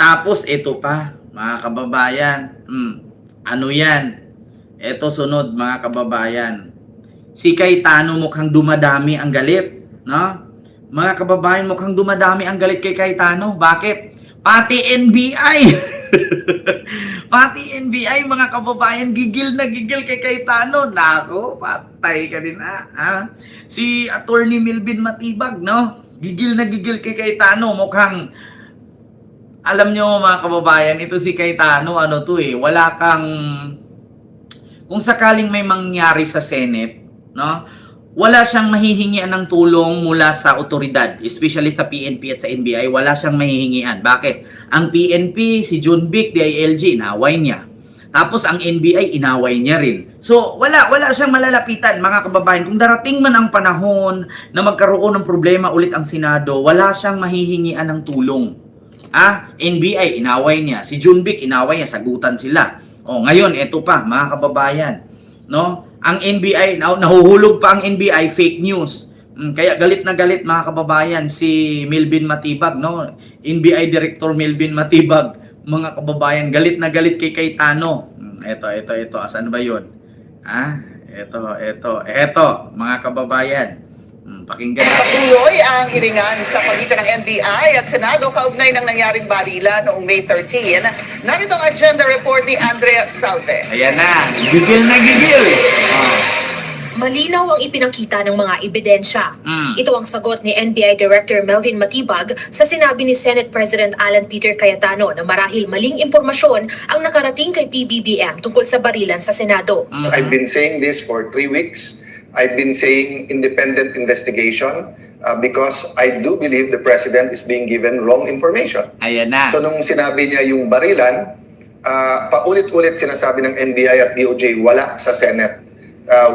Tapos ito pa, mga kababayan. Ano yan? Ito sunod, mga kababayan. Si Cayetano mukhang dumadami ang galit, no? Mga kababayan, mukhang dumadami ang galit kay Cayetano. Bakit? Pati NBI. Pati NBI, mga kababayan, gigil na gigil kay Cayetano. Nako, patay ka din ha? Si Attorney Melvin Matibag, no? Gigil na gigil kay Cayetano. Mukhang, alam nyo mga kababayan, ito si Cayetano, ano to wala kang, kung sakaling may mangyari sa Senate, no? Wala siyang mahihingian ng tulong mula sa otoridad, especially sa PNP at sa NBI, wala siyang mahihingian. Bakit? Ang PNP, si John Vic, DILG, inaway niya. Tapos ang NBI, inaway niya rin. So, wala siyang malalapitan, mga kababayan. Kung darating man ang panahon na magkaroon ng problema ulit ang Senado, wala siyang mahihingian ng tulong. NBI, inaway niya. Si John Vic, inaway niya. Sagutan sila. Ngayon, eto pa, mga kababayan. No? Ang NBI, nahuhulog pa ang NBI, fake news. Kaya galit na galit, mga kababayan, si Melvin Matibag, no? NBI Director Melvin Matibag, mga kababayan, galit na galit kay Cayetano. Ito. Asan ba yun? Ito, mga kababayan. Pakinggan natin. Patuloy ang hiringan sa pagitan ng NBI at Senado kaugnay ng nangyaring barila noong May 13. Narito ang agenda report ni Andrea Salve. Ayan na, gigil na gigil. Malinaw ang ipinakita ng mga ebidensya. Ito ang sagot ni NBI Director Melvin Matibag sa sinabi ni Senate President Alan Peter Cayetano na marahil maling impormasyon ang nakarating kay PBBM tungkol sa barilan sa Senado. I've been saying this for 3 weeks. I've been saying independent investigation because I do believe the President is being given wrong information. Ayan na. So nung sinabi niya yung barilan, paulit-ulit sinasabi ng NBI at DOJ wala sa Senate.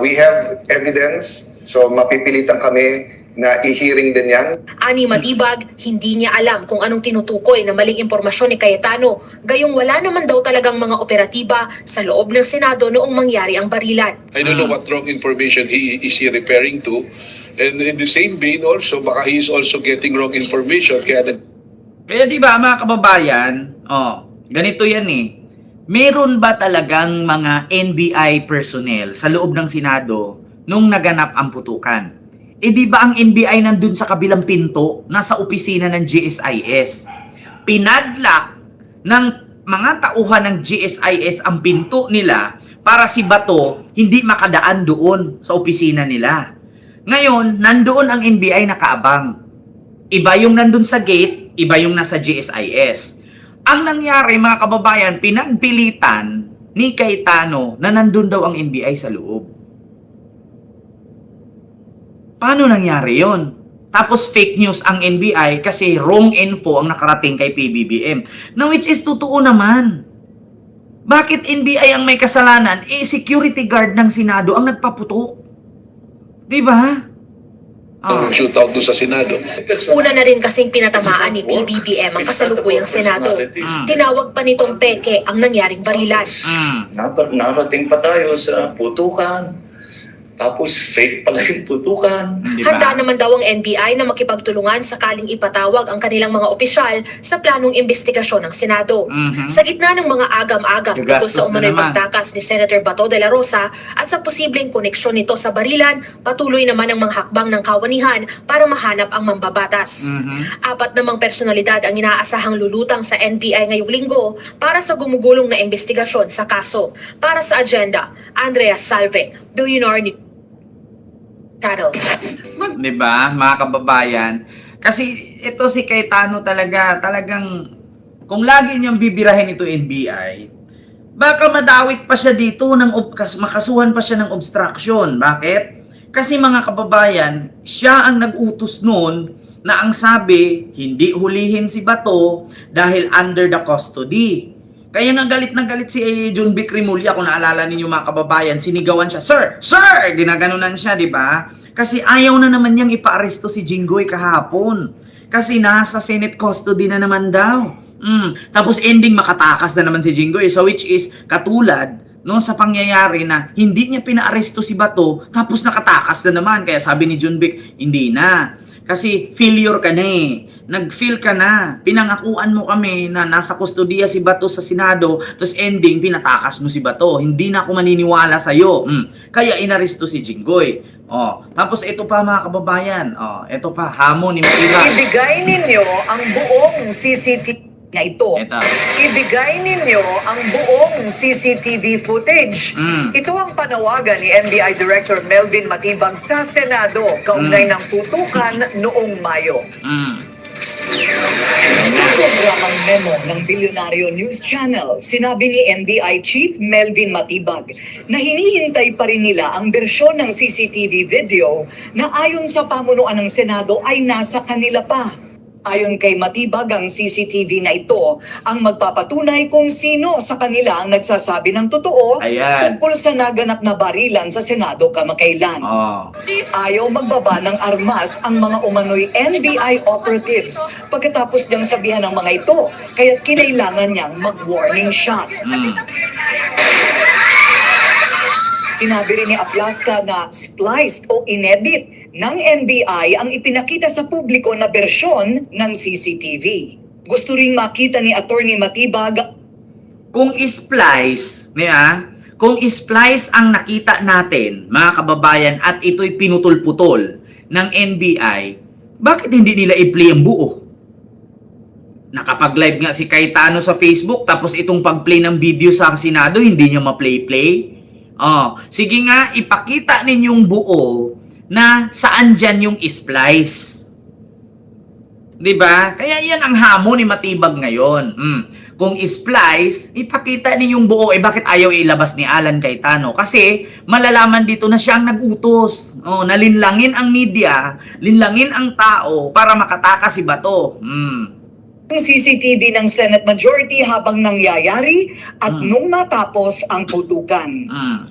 We have evidence, so mapipilitan kami na i-hearing din yan. Ani Matibag, hindi niya alam kung anong tinutukoy na maling impormasyon ni Cayetano, gayong wala naman daw talagang mga operatiba sa loob ng Senado noong mangyari ang barilan. I don't know what wrong information is he referring to. And in the same vein also, baka he is also getting wrong information. Kaya di ba mga kababayan, ganito yan meron ba talagang mga NBI personnel sa loob ng Senado nung naganap ang putukan? Di ba ang NBI nandun sa kabilang pinto, nasa opisina ng GSIS? Pinadlock ng mga tauhan ng GSIS ang pinto nila para si Bato hindi makadaan doon sa opisina nila. Ngayon, nandoon ang NBI nakaabang. Iba yung nandun sa gate, iba yung nasa GSIS. Ang nangyari, mga kababayan, pinagpilitan ni Cayetano na nandun daw ang NBI sa loob. Paano nangyari yon? Tapos fake news ang NBI kasi wrong info ang nakarating kay PBBM. Now, which is totoo naman. Bakit NBI ang may kasalanan? Security guard ng Senado ang nagpaputok. Di ba? shoot out doon sa Senado. Una na rin kasing pinatamaan ni PBBM ang kasalukuyang Senado. Tinawag pa nitong peke ang nangyaring barilan. Narating pa tayo sa putukan. Tapos fake pala yung putukan. Diba? Handa naman daw ang NBI na makipagtulungan sakaling ipatawag ang kanilang mga opisyal sa planong investigasyon ng Senado. Sa gitna ng mga agam-agam tungkol sa umano'y pagtakas ni Senator Bato de la Rosa at sa posibleng koneksyon nito sa barilan, patuloy naman ang mga hakbang ng kawanihan para mahanap ang mambabatas. Apat namang personalidad ang inaasahang lulutang sa NBI ngayong linggo para sa gumugulong na investigasyon sa kaso. Para sa agenda, Andrea Salve, billionaire ni Diba, mga kababayan? Kasi ito si Cayetano talagang kung lagi niyang bibirahin ito NBI, baka madawit pa siya dito makasuhan pa siya ng obstruction. Bakit? Kasi mga kababayan, siya ang nag-utos noon na ang sabi, hindi hulihin si Bato dahil under the custody. Kaya nga galit na galit si John Vic Rimulya, kung naalala ninyo mga kababayan, sinigawan siya, Sir! Sir! Ginaganunan siya, di ba? Kasi ayaw na naman niyang ipa-aresto si Jinggoy kahapon. Kasi nasa Senate custody na naman daw. Tapos ending makatakas na naman si Jinggoy. So which is katulad no, sa pangyayari na hindi niya pinaaresto si Bato tapos nakatakas na naman. Kaya sabi ni Junbic, hindi na. Kasi failure ka na eh. Nag-fail ka na. Pinangakuan mo kami na nasa kustodiya si Bato sa Senado, tapos ending, pinatakas mo si Bato. Hindi na ako maniniwala sa'yo. Kaya inaresto si Jinggoy. Tapos ito pa mga kababayan. Ito pa, hamon ni Matibag. Ibigay ninyo ang buong CCTV na ito. Ito. Ibigay ninyo ang buong CCTV footage. Ito ang panawagan ni NBI Director Melvin Matibag sa Senado kaugnay ng tutukan noong Mayo. Sa programang memo ng Bilyonaryo News Channel, sinabi ni NBI Chief Melvin Matibag na hinihintay pa rin nila ang bersyon ng CCTV video na ayon sa pamunuan ng Senado ay nasa kanila pa. Ayon kay Matibag, ang CCTV na ito ang magpapatunay kung sino sa kanila ang nagsasabi ng totoo Ayan. tungkol sa naganap na barilan sa Senado kamakailan. Ayaw magbaba ng armas ang mga umano'y NBI operatives pagkatapos niyang sabihan ng mga ito, kaya't kinailangan niyang mag-warning shot. Sinabi rin ni Aplaska na spliced o inedit ng NBI ang ipinakita sa publiko na bersyon ng CCTV. Gusto ring makita ni Attorney Matibag Kung splice, kung splice ang nakita natin, mga kababayan, at ito'y pinutol-putol ng NBI, bakit hindi nila i-play ang buo? Nakapag-live nga si Cayetano sa Facebook, tapos itong pag-play ng video sa Senado, hindi niya ma-play-play? Sige nga, ipakita ninyong buo na saan dyan yung splice. Diba? Kaya yan ang hamon ni Matibag ngayon. Kung splice, ipakita ninyong buo. Bakit ayaw ilabas ni Alan Cayetano? Kasi malalaman dito na siya ang nag-utos. Nalinlangin ang media, linlangin ang tao para makatakas si Bato. ang CCTV ng Senate Majority habang nangyayari at nung matapos ang putukan.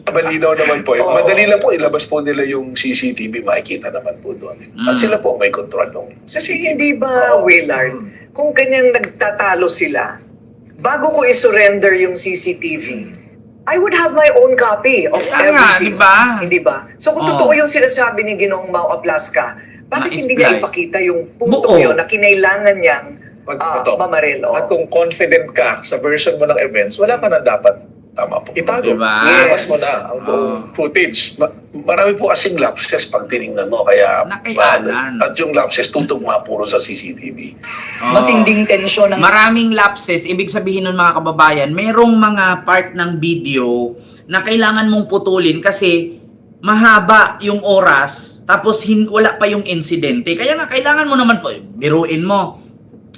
Malinaw naman po. Madali lang po, ilabas po nila yung CCTV, makikita naman po doon. At sila po may control nung. Kasi hindi ba, Willard, kung kanyang nagtatalo sila, bago ko isurrender yung CCTV, I would have my own copy of everything. Diba? Hindi ba? So kung totoo yung sinasabi ni Ginoong Mau Aplaska, bakit hindi niya ipakita yung punto yun na kinailangan niyang mamarelo? At kung confident ka sa version mo ng events, wala ka na dapat Tama po. itago. Diba? Ilabas mo na ang buong footage. Marami po kasing lapses pag tinignan mo. Kaya, Nakialan. at yung lapses tutugma puro sa CCTV. Matinding tensyon ng Maraming lapses, ibig sabihin nun mga kababayan, merong mga part ng video na kailangan mong putulin kasi mahaba yung oras, tapos wala pa yung insidente. Kaya nga, kailangan mo naman po, biruin mo.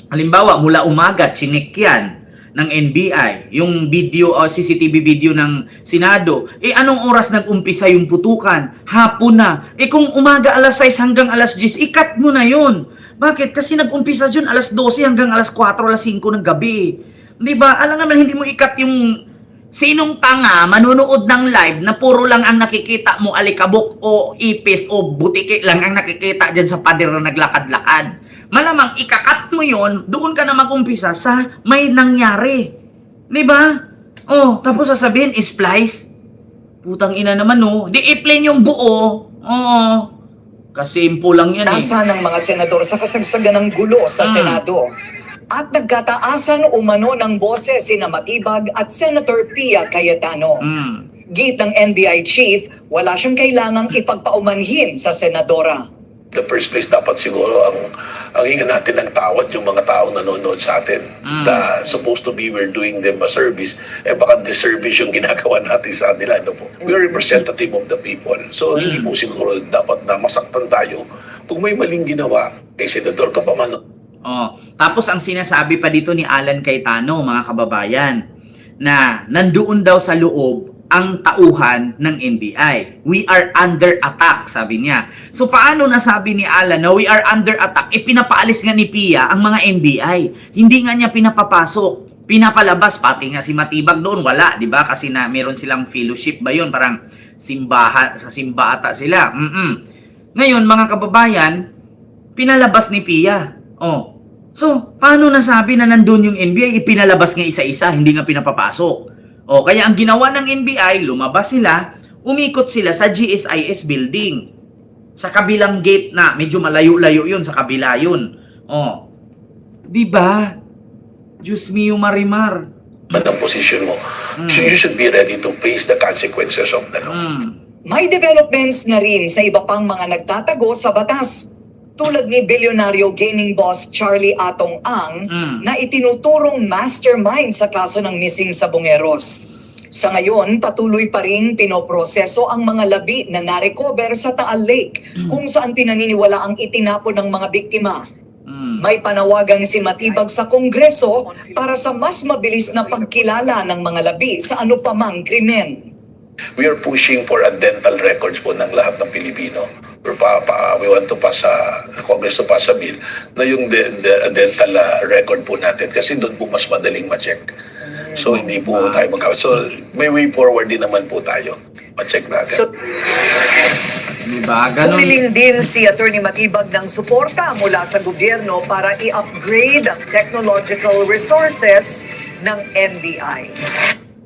Halimbawa, mula umaga, chinik yan ng NBI, yung video o CCTV video ng Senado. Anong oras nag-umpisa yung putukan? Hapon na. Kung umaga alas 6 hanggang alas 10, ikat mo na yun. Bakit? Kasi nag-umpisa yun alas 12 hanggang alas 4, alas 5 ng gabi. Di ba? Alam naman, hindi mo ikat yung sinong tanga manunood ng live na puro lang ang nakikita mo alikabok o ipis o butiki lang ang nakikita dyan sa pader na naglakad-lakad. Malamang ikakat mo yon, doon ka na mag-umpisa sa may nangyari. Di ba? Tapos sasabihin, splice. Putang ina naman, no? Di i-play yung buo. Kasimple lang yan, tasa ng mga senador sa kasagsagan ng gulo sa Senado. At nagkataasan umano ng boses sina Matibag at Senator Pia Cayetano. Git ng NBI chief, wala siyang kailangang ipagpaumanhin sa senadora. The first place, dapat siguro ang hinga natin ng tawad yung mga taong nanonood sa atin na supposed to be we're doing them a service, baka disservice yung ginagawa natin sa kanila. Ano po? We're representative of the people. So, hindi po siguro dapat na masaktan tayo kung may maling ginawa kay Senador ka pa man. Tapos ang sinasabi pa dito ni Alan Cayetano, mga kababayan, na nandoon daw sa loob ang tauhan ng NBI. We are under attack, sabi niya. So paano nasabi ni Alan na we are under attack? Pinapaalis nga ni Pia ang mga NBI. Hindi nga niya pinapapasok. Pinapalabas, pati nga si Matibag doon, wala, di ba? Kasi na meron silang fellowship ba yun? Parang sa simba ata sila. Ngayon, mga kababayan, pinalabas ni Pia. So, paano nasabi na nandun yung NBI? Ipinalabas nga isa-isa, hindi nga pinapapasok. O kaya ang ginawa ng NBI, lumabas sila, umikot sila sa GSIS building. Sa kabilang gate na, medyo malayo-layo yun, sa kabila yun. O, di ba? Diyos mio marimar. ang posisyon mo. You should be ready to face the consequences of the law. May developments na rin sa iba pang mga nagtatago sa batas. Tulad ni bilyonaryo gaming boss Charlie Atong Ang na itinuturong mastermind sa kaso ng missing sa Bungeros. Sa ngayon, patuloy pa rin pinoproseso ang mga labi na narecover sa Taal Lake kung saan pinaniniwala ang itinapon ng mga biktima. May panawagang si Matibag sa Kongreso para sa mas mabilis na pagkilala ng mga labi sa anupamang krimen. We are pushing for a dental records po ng lahat ng Pilipino. We want to pass Congress to pass a bill na yung dental record po natin kasi doon po mas madaling ma-check. So hindi po tayo magkawit. So may way forward din naman po tayo. Ma-check natin. So, Diba? Ganun. humiling din si Attorney Matibag ng suporta mula sa gobyerno para i-upgrade ang technological resources ng NBI.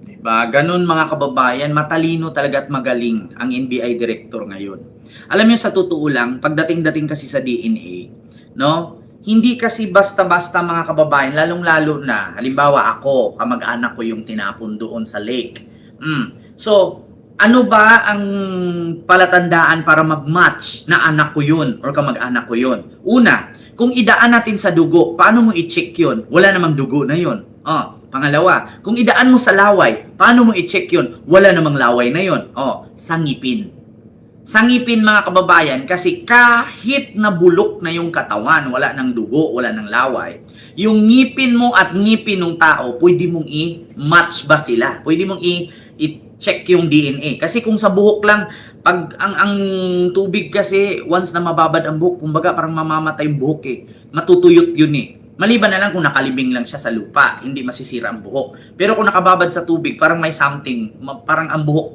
Diba? Ganun mga kababayan, matalino talaga at magaling ang NBI director ngayon. Alam niyo sa totoo lang, pagdating kasi sa DNA, no? Hindi kasi basta-basta mga kababayan, lalong-lalo na, halimbawa ako, kamag-anak ko yung tinapon doon sa lake. So, ano ba ang palatandaan para mag-match na anak ko yun or kamag-anak ko yun? Una, kung idaan natin sa dugo, paano mo i-check yun? Wala namang dugo na yun. Pangalawa, kung idaan mo sa laway, paano mo i-check yun? Wala namang laway na yun. Sa ngipin. Sa ngipin mga kababayan, kasi kahit nabulok na yung katawan, wala ng dugo, wala ng laway, yung ngipin mo at ngipin ng tao, pwede mong i-match ba sila? Pwede mong i-check yung DNA. Kasi kung sa buhok lang, pag ang tubig kasi, once na mababad ang buhok, kumbaga parang mamamatay yung buhok matutuyot yun Maliban na lang kung nakalibing lang siya sa lupa, hindi masisira ang buhok. Pero kung nakababad sa tubig, parang may something, parang ang buhok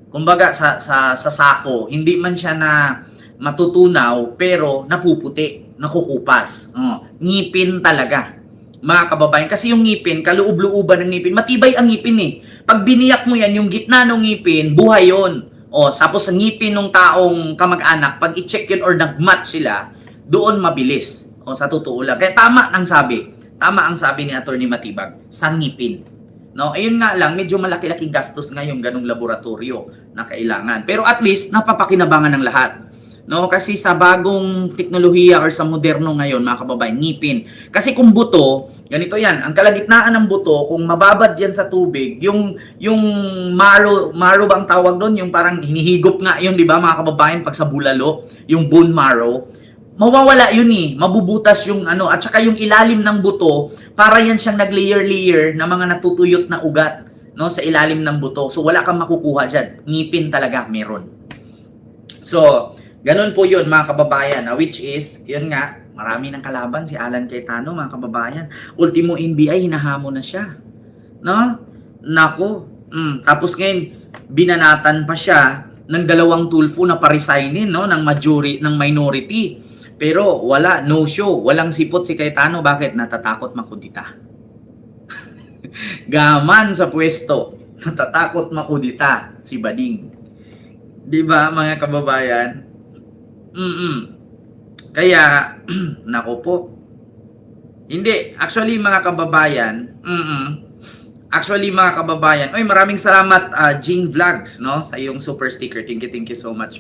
kumbaga sa sako, hindi man siya na matutunaw, pero napuputi, nakukupas. Ngipin talaga. Mga kababayan, kasi yung ngipin, kaloob-looban ng ngipin, matibay ang ngipin Pag biniyak mo yan, yung gitna ng ngipin, buhay yun. Tapos sa ngipin ng taong kamag-anak, pag i-check yun or nag-match sila, doon mabilis. Sa totoo lang. Kaya tama ang sabi ni Attorney Matibag, sa ngipin. No, ayun nga lang, medyo malaki-laking gastos nga yung ganung laboratorio na kailangan. Pero at least, napapakinabangan ng lahat. No, kasi sa bagong teknolohiya or sa moderno ngayon, mga kababayan, ngipin. Kasi kung buto, ganito yan, ang kalagitnaan ng buto, kung mababad yan sa tubig, yung marrow ba ang tawag doon? Yung parang hinihigop nga yun, di ba mga kababayan, pag sa bulalo, yung bone marrow, mawawala yun mabubutas yung at saka yung ilalim ng buto, para yan siyang nag-layer-layer na mga natutuyot na ugat, no, sa ilalim ng buto. So wala kang makukuha dyan. Ngipin talaga meron. So, ganun po yun mga kababayan, which is, yun nga, marami ng kalaban si Alan Cayetano mga kababayan. Ultimo NBI, hinahamon na siya. No? Nako. Tapos ngayon, binanatan pa siya ng 2 tulfo na pa-resignin, no, ng minority. Pero wala, no show, walang sipot si Cayetano. Bakit? Natatakot makudita. Gaman sa pwesto, natatakot makudita si Bading. 'Di ba mga kababayan? Kaya nako po. Hindi, actually mga kababayan, oy, maraming salamat Jing Vlogs, no, sa iyong super sticker. Thank you so much.